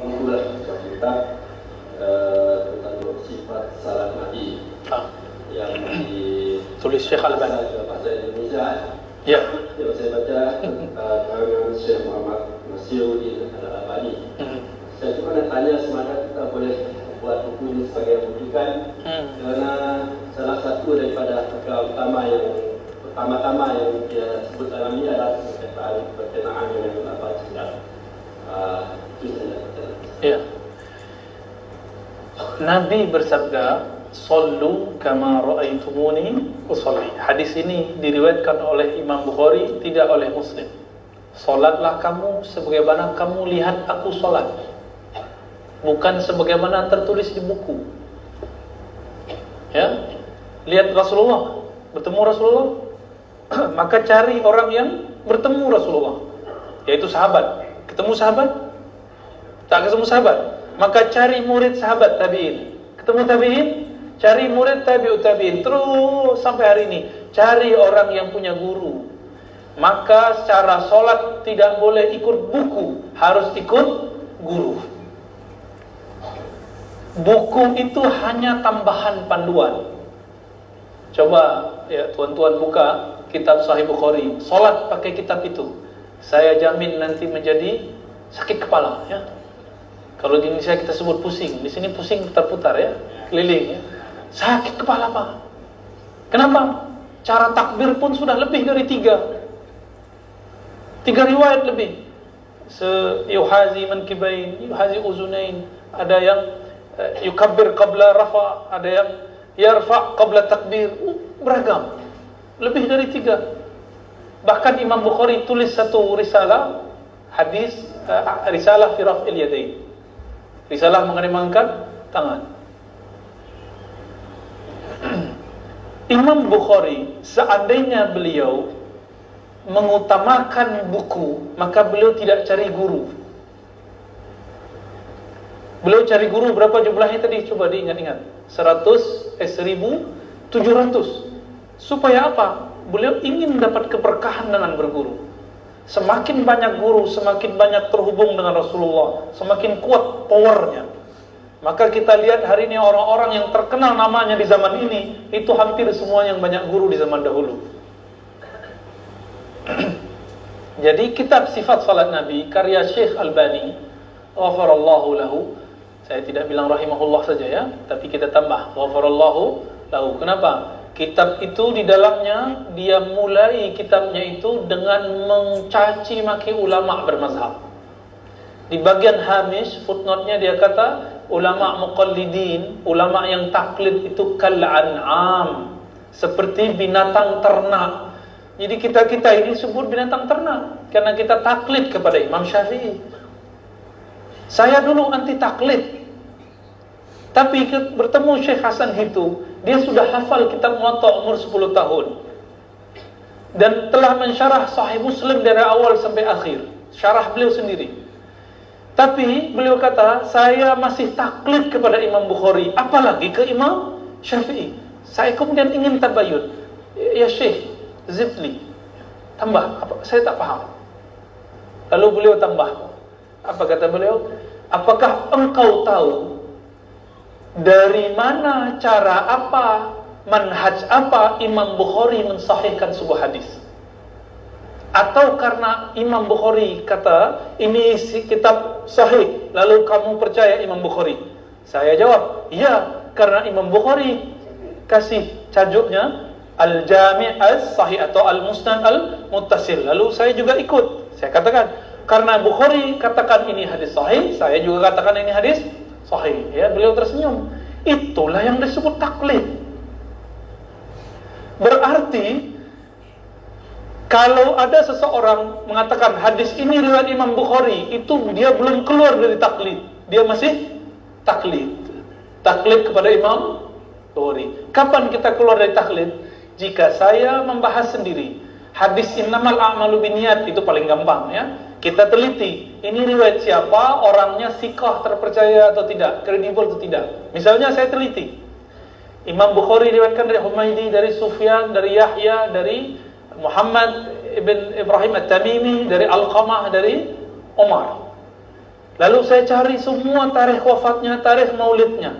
Itulah kita tentang sifat salat Nabi yang ditulis Syekh Al-Albani dalam bahasa Indonesia. Ya. Yang saya baca karangan Syekh Muhammad Nasiruddin Al-Albani. Saya cuma nak tanya semangat kita boleh buat buku ini sebagai rujukan karena salah satu daripada perkara utama yang pertama-tama yang dia sebut dalam ini adalah berkenaan dengan apa saja. Itu saja. Ya. Nabi bersabda, "Shallu kama ra'aitumuni usolli." Hadis ini diriwayatkan oleh Imam Bukhari, tidak oleh Muslim. Salatlah kamu sebagaimana kamu lihat aku salat, bukan sebagaimana tertulis di buku. Ya, lihat Rasulullah, bertemu Rasulullah, maka cari orang yang bertemu Rasulullah, yaitu sahabat. Ketemu sahabat? Tak ketemu sahabat, maka cari murid sahabat tabi'in. Ketemu tabi'in, cari murid tabi'ut tabi'in. Terus sampai hari ini, cari orang yang punya guru. Maka secara sholat tidak boleh ikut buku, harus ikut guru. Buku itu hanya tambahan panduan. Coba ya tuan-tuan buka kitab Sahih Bukhari, sholat pakai kitab itu, saya jamin nanti menjadi sakit kepala ya. Kalau di Indonesia kita sebut pusing, di sini pusing putar-putar ya, keliling ya. Sakit kepala Pak. Kenapa? Cara takbir pun sudah lebih dari tiga riwayat lebih. Yuhazi mankibain, yuhazi uzunain, ada yang yukabbir qabla rafa, ada yang yarfa qabla takbir, beragam. Lebih dari 3. Bahkan Imam Bukhari tulis satu risalah hadis, risalah fi raf'il yadain. Risalah mengenai mengangkat tangan. Imam Bukhari, seandainya beliau mengutamakan buku, maka beliau tidak cari guru. Beliau cari guru berapa jumlahnya tadi? Coba diingat-ingat. 1.700. Supaya apa? Beliau ingin dapat keberkahan dengan berguru. Semakin banyak guru, semakin banyak terhubung dengan Rasulullah, semakin kuat powernya. Maka kita lihat hari ini orang-orang yang terkenal namanya di zaman ini, itu hampir semua yang banyak guru di zaman dahulu. Jadi kitab sifat salat Nabi karya Syekh Albani, ghafarallahu lahu, saya tidak bilang rahimahullah saja ya, tapi kita tambah ghafarallahu lahu. Kenapa? Kitab itu di dalamnya dia mulai kitabnya itu dengan mencaci maki ulama bermazhab. Di bagian hamish footnote-nya dia kata ulama muqallidin, ulama yang taklid itu kal an'am, seperti binatang ternak. Jadi kita ini sebut binatang ternak karena kita taklid kepada Imam Syafi'i. Saya dulu anti taklid, tapi bertemu Syekh Hasan itu, dia sudah hafal kitab Muwatta umur 10 tahun dan telah mensyarah Sahih Muslim dari awal sampai akhir, syarah beliau sendiri. Tapi beliau kata, saya masih taklid kepada Imam Bukhari, apalagi ke Imam Syafi'i. Saya kemudian ingin tabayun, ya Syekh zidni, tambah, saya tak paham. Lalu beliau tambah, apa kata beliau? Apakah engkau tahu dari mana, cara apa, manhaj apa Imam Bukhari mensahihkan sebuah hadis? Atau karena Imam Bukhari kata ini kitab sahih, lalu kamu percaya Imam Bukhari? Saya jawab, iya, karena Imam Bukhari kasih tajuknya Al-Jami' As-Sahih atau Al-Musnad Al-Muttasil, lalu saya juga ikut. Saya katakan, karena Bukhari katakan ini hadis sahih, saya juga katakan ini hadis sahih. Ya, beliau tersenyum. Itulah yang disebut taklid. Berarti kalau ada seseorang mengatakan hadis ini riwayat Imam Bukhari, itu dia belum keluar dari taklid, dia masih taklid. Taklid kepada Imam Bukhari. Kapan kita keluar dari taklid? Jika saya membahas sendiri hadis innamal a'malu binniyat, itu paling gampang ya. Kita teliti, ini riwayat siapa, orangnya siqah, terpercaya atau tidak, kredibel atau tidak. Misalnya saya teliti, Imam Bukhari riwayatkan dari Humaydi, dari Sufyan, dari Yahya, dari Muhammad ibn Ibrahim At-Tamimi, dari Alqamah, dari Umar. Lalu saya cari semua tarikh wafatnya, tarikh maulidnya,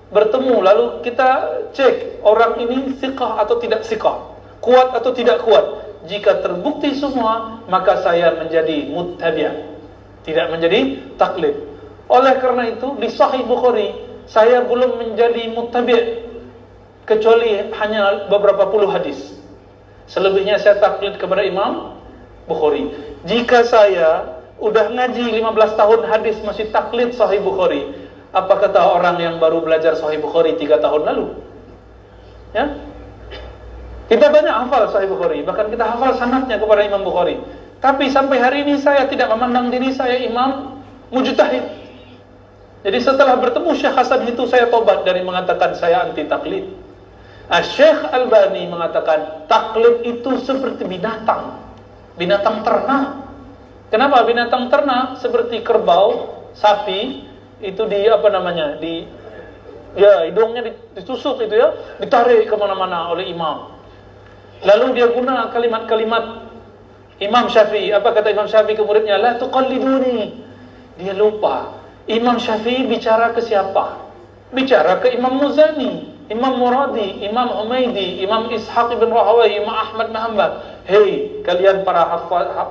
bertemu, lalu kita cek orang ini siqah atau tidak siqah, kuat atau tidak kuat. Jika terbukti semua, maka saya menjadi muttabi', tidak menjadi taklid. Oleh karena itu, di Sahih Bukhari saya belum menjadi muttabi' kecuali hanya beberapa puluh hadis. Selebihnya saya taklid kepada Imam Bukhari. Jika saya udah ngaji 15 tahun hadis masih taklid Sahih Bukhari, apa kata orang yang baru belajar Sahih Bukhari 3 tahun lalu? Ya? Kita banyak hafal Sahih Bukhari, bahkan kita hafal sanadnya kepada Imam Bukhari. Tapi sampai hari ini saya tidak memandang diri saya imam mujtahid. Jadi setelah bertemu Syekh Hasan itu, saya tobat dari mengatakan saya anti taklid. Syekh Albani mengatakan taklid itu seperti binatang ternak. Kenapa? Binatang ternak seperti kerbau, sapi, itu hidungnya ditusuk itu ya, ditarik kemana-mana oleh imam. Lalu dia guna kalimat-kalimat Imam Syafi'i. Apa kata Imam Syafi'i ke muridnya? La tuqalliduni. Dia lupa Imam Syafi'i bicara ke siapa? Bicara ke Imam Muzani, Imam Muradi, Imam Humaidi, Imam Ishaq ibn Rahawai, Imam Ahmad bin Hanbal. Hei, kalian para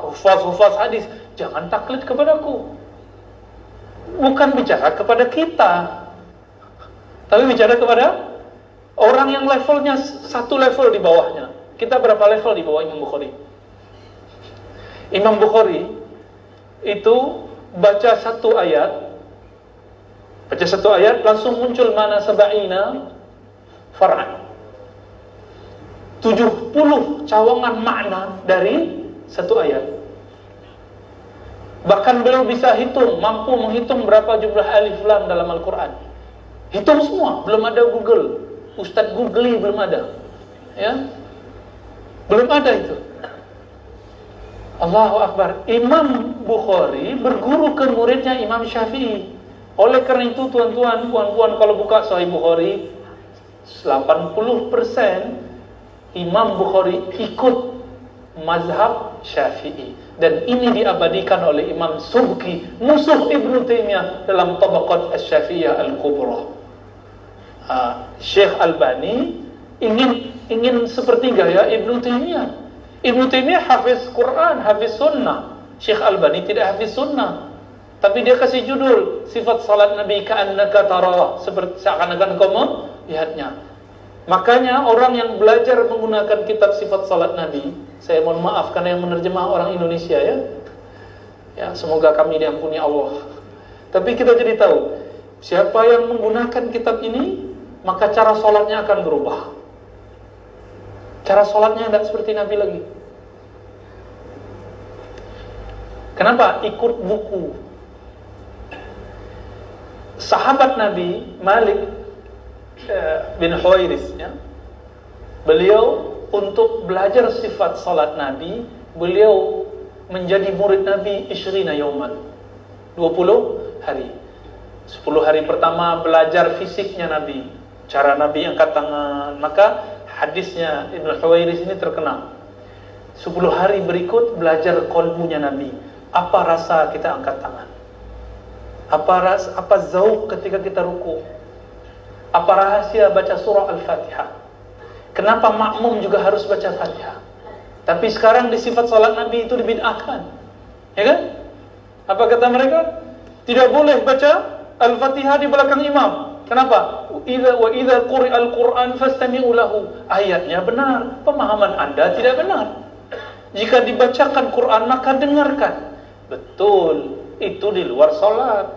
hufaz hadis, jangan taklid kepadaku. Bukan bicara kepada kita, tapi bicara kepada orang yang levelnya satu level di bawahnya. Kita berapa level di bawah Imam Bukhari? Imam Bukhari itu baca satu ayat langsung muncul mana sab'ina far'an, 70 cawangan makna dari satu ayat. Bahkan beliau bisa mampu menghitung berapa jumlah alif lam dalam Al-Quran. Hitung semua, belum ada Google, Ustadz Googly belum ada, ya, belum ada itu. Allahu Akbar. Imam Bukhari berguru ke muridnya Imam Syafi'i. Oleh karena itu tuan-tuan, puan-puan, kalau buka Sahih Bukhari, 80% Imam Bukhari ikut mazhab Syafi'i. Dan ini diabadikan oleh Imam Subki, musuh Ibnu Taimiyah, dalam Tabaqat Asy-Syafi'iyah Al-Kubra. Syekh Albani ingin seperti gaya Ibnu Taimiyah. Ibnu Taimiyah hafiz Quran, hafiz sunnah. Syekh Albani tidak hafiz sunnah, tapi dia kasih judul sifat salat Nabi ka'annaka tara, seperti seakan-akan kamu melihatnya. Makanya orang yang belajar menggunakan kitab sifat salat Nabi, saya mohon maaf karena yang menerjemah orang Indonesia ya, semoga kami diampuni Allah. Tapi kita jadi tahu siapa yang menggunakan kitab ini, maka cara salatnya akan berubah. Cara salatnya tidak seperti Nabi lagi. Kenapa? Ikut buku. Sahabat Nabi Malik bin Huwairis, ya, beliau untuk belajar sifat salat Nabi, beliau menjadi murid Nabi 20 yauman, 20 hari. 10 hari pertama belajar fisiknya Nabi, cara Nabi angkat tangan, maka hadisnya Ibn Huwairis ini terkenal. 10 hari berikut belajar qalbunya Nabi. Apa rasa kita angkat tangan? Apa zauq ketika kita ruku? Apa rahasia baca surah Al-Fatihah? Kenapa makmum juga harus baca Fatihah? Tapi sekarang di sifat salat Nabi itu dibid'ahkan. Ya kan? Apa kata mereka? Tidak boleh baca Al-Fatihah di belakang imam. Kenapa? Wa idza quri'al Qur'an fastami'u lahu. Ayatnya benar, pemahaman Anda tidak benar. Jika dibacakan Quran maka dengarkan. Betul, itu di luar salat.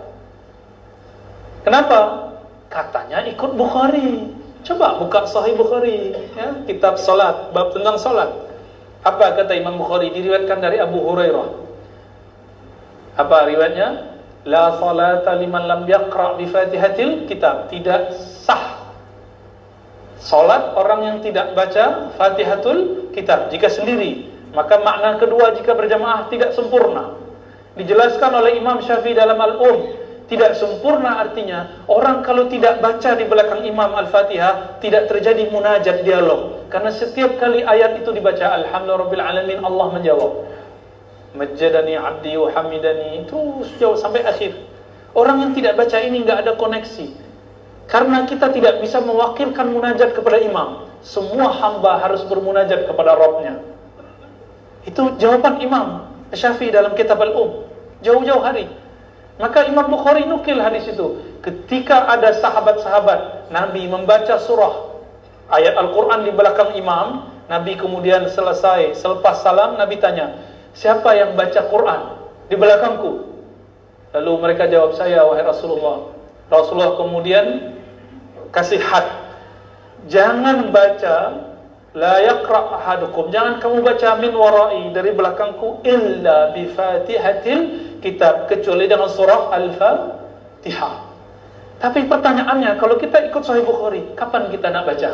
Kenapa? Katanya ikut Bukhari. Coba buka Sahih Bukhari, ya, kitab salat, bab tentang salat. Apa kata Imam Bukhari? Diriwayatkan dari Abu Hurairah. Apa riwayatnya? La salata liman lam yaqra' bi Fatihatil kitab. Tidak sah salat orang yang tidak baca Fatihatul kitab jika sendiri. Maka makna kedua jika berjamaah tidak sempurna. Dijelaskan oleh Imam Syafi'i dalam Al-Um. Tidak sempurna artinya orang kalau tidak baca di belakang imam Al-Fatihah tidak terjadi munajat dialog. Karena setiap kali ayat itu dibaca Alhamdulillahirabbil alamin, Allah menjawab Majjadani abdi wa hamidani, itu sejauh sampai akhir. Orang yang tidak baca ini nggak ada koneksi. Karena kita tidak bisa mewakilkan munajat kepada imam. Semua hamba harus bermunajat kepada Rabbnya. Itu jawaban Imam Syafi'i dalam kitab Al-Um. Jauh-jauh hari. Maka Imam Bukhari nukil hadis itu. Ketika ada sahabat-sahabat Nabi membaca surah ayat Al-Quran di belakang imam, Nabi kemudian selesai, selepas salam Nabi tanya, siapa yang baca Quran di belakangku? Lalu mereka jawab, saya wahai Rasulullah. Rasulullah kemudian kasih had, jangan baca la yaqra ahadukum, jangan kamu baca min warai, dari belakangku, illa bi fatihatil kitab, kecuali dengan surah Al-Fatihah. Tapi pertanyaannya, kalau kita ikut Sahih Bukhari, kapan kita nak baca?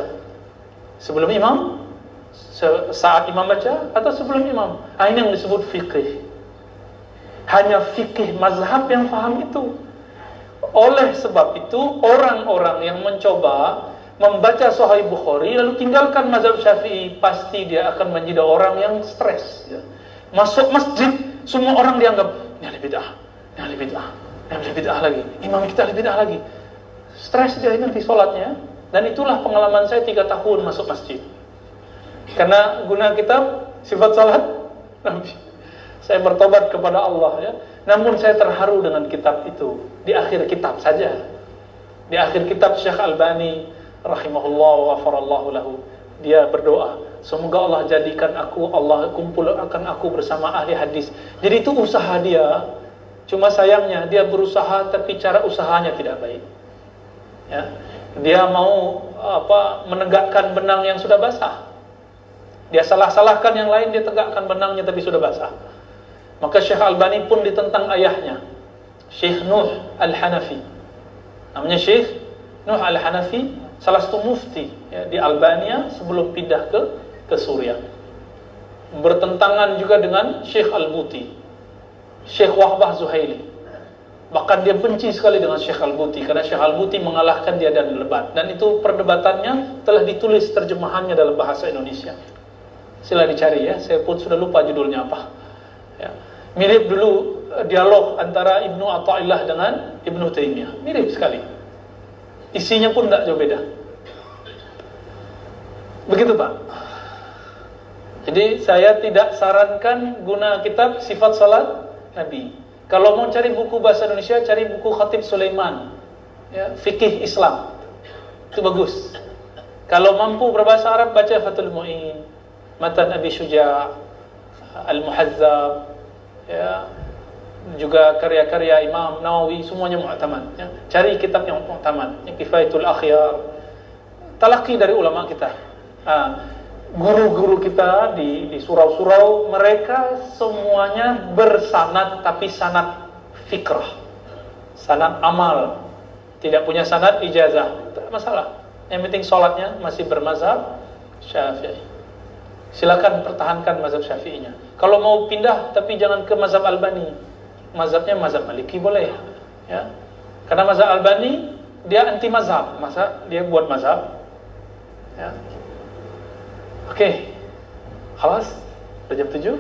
Sebelum imam? Saat imam baca? Atau sebelum imam? Ini yang disebut fikih. Hanya fikih mazhab yang faham itu. Oleh sebab itu, orang-orang yang mencoba membaca Sahih Bukhari lalu tinggalkan mazhab Syafi'i, pasti dia akan menjadi orang yang stres. Masuk masjid, semua orang dianggap ini ahli bid'ah, ini ahli bid'ah, ini ahli bid'ah lagi, imam kita ahli bid'ah lagi. Stres dia nanti sholatnya. Dan itulah pengalaman saya 3 tahun masuk masjid. Karena guna kitab sifat salat Nabi, saya bertobat kepada Allah ya. Namun saya terharu dengan kitab itu. Di akhir kitab saja, di akhir kitab Syekh Albani rahimahullah wa ghafarallahu lahu, dia berdoa, semoga Allah jadikan aku, Allah kumpulkan aku bersama ahli hadis. Jadi itu usaha dia. Cuma sayangnya dia berusaha tapi cara usahanya tidak baik. Ya. Dia mau menegakkan benang yang sudah basah. Dia salah-salahkan yang lain, dia tegakkan benangnya tapi sudah basah. Maka Syekh Albani pun ditentang ayahnya, Syekh Nuh Al-Hanafi. Namanya Syekh Nuh Al-Hanafi, salah satu mufti ya, di Albania sebelum pindah ke Suriah. Bertentangan juga dengan Syekh Al-Buti, Syekh Wahbah Zuhaili. Bahkan dia benci sekali dengan Syekh Al-Buti, karena Syekh Al-Buti mengalahkan dia dan lebat. Dan itu perdebatannya telah ditulis terjemahannya dalam bahasa Indonesia. Sila dicari ya, saya pun sudah lupa judulnya apa ya. Mirip dulu dialog antara Ibnu Athaillah dengan Ibnu Taimiyah, mirip sekali. Isinya pun tidak jauh beda. Begitu Pak. Jadi saya tidak sarankan guna kitab sifat salat Nabi. Kalau mau cari buku bahasa Indonesia, cari buku Khatib Sulaiman ya, fikih Islam, itu bagus. Kalau mampu berbahasa Arab, baca Fathul Mu'in, Matan Abi Syuja', Al-Muhazzab ya, juga karya-karya Imam Nawawi, semuanya mu'tamad ya. Cari kitab yang mu'tamad, Kifayatul Akhyar, talaqi dari ulama kita. Guru-guru kita di surau-surau, mereka semuanya bersanad, tapi sanad fikrah, sanad amal, tidak punya sanad ijazah. Tidak masalah, yang penting sholatnya masih bermazhab Syafi'i. Silakan pertahankan mazhab Syafi'inya. Kalau mau pindah, tapi jangan ke mazhab Albani, mazhabnya mazhab Maliki boleh ya. Karena mazhab Albani dia anti mazhab, masa dia buat mazhab ya. Oke, khalas, udah jam 7.